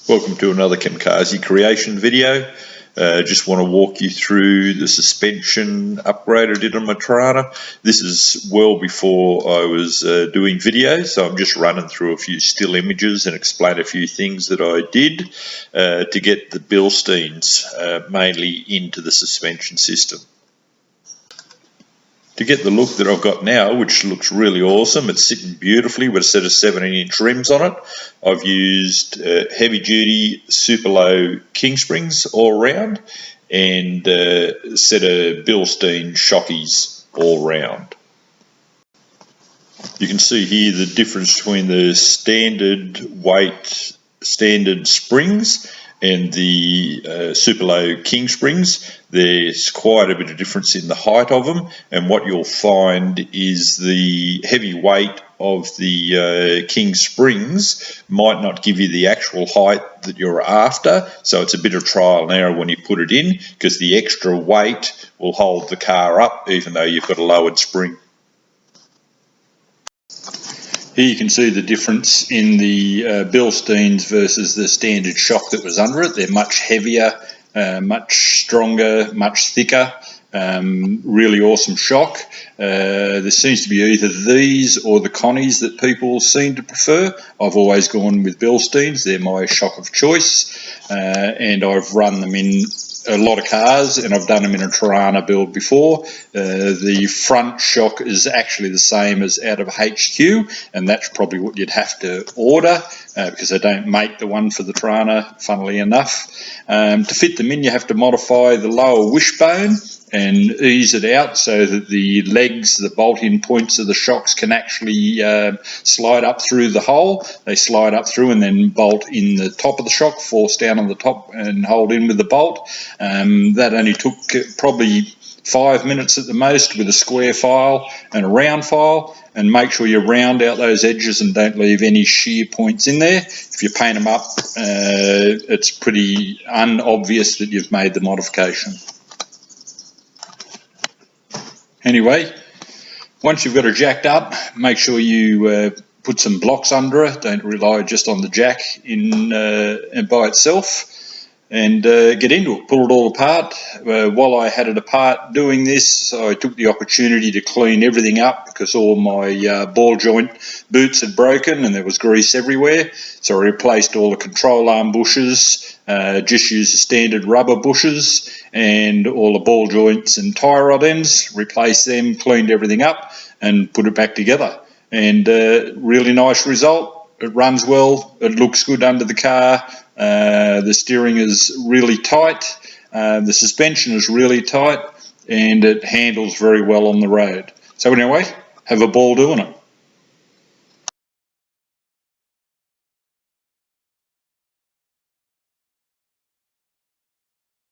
Welcome to another Kamikaze creation video. Just want to walk you through the suspension upgrade I did on my Torana. This is well before I was doing videos, so I'm just running through a few still images and explain a few things that I did to get the Bilsteins mainly into the suspension system. To get the look that I've got now, which looks really awesome, it's sitting beautifully with a set of 17-inch rims on it. I've used heavy duty super low king springs all round and a set of Bilstein Shockies all round. You can see here the difference between the standard weight standard springs and the super low king springs. There's quite a bit of difference in the height of them, and what you'll find is the heavy weight of the king springs might not give you the actual height that you're after, so it's a bit of trial and error when you put it in, because the extra weight will hold the car up even though you've got a lowered spring. Here you can see the difference in the Bilsteins versus the standard shock that was under it. They're much heavier, much stronger, much thicker. Really awesome shock. There seems to be either these or the Konis that people seem to prefer. I've always gone with Bilsteins. They're my shock of choice, and I've run them in a lot of cars, and I've done them in a Torana build before. The front shock is actually the same as out of HQ, and that's probably what you'd have to order because they don't make the one for the Torana, funnily enough. To fit them in, you have to modify the lower wishbone and ease it out so that the legs, the bolt-in points of the shocks can actually slide up through the hole. They slide up through and then bolt in the top of the shock, force down on the top and hold in with the bolt. That only took probably 5 minutes at the most with a square file and a round file, and make sure you round out those edges and don't leave any shear points in there. If you paint them up, it's pretty unobvious that you've made the modification. Anyway, once you've got it jacked up, make sure you put some blocks under it. Don't rely just on the jack by itself, and get into it. Pull it all apart. While I had it apart doing this, I took the opportunity to clean everything up because all my ball joint boots had broken and there was grease everywhere. So I replaced all the control arm bushes, just used the standard rubber bushes, and all the ball joints and tie rod ends, replaced them, cleaned everything up and put it back together. And really nice result. It runs well, it looks good under the car. The steering is really tight, the suspension is really tight, and it handles very well on the road. So anyway, have a ball doing it.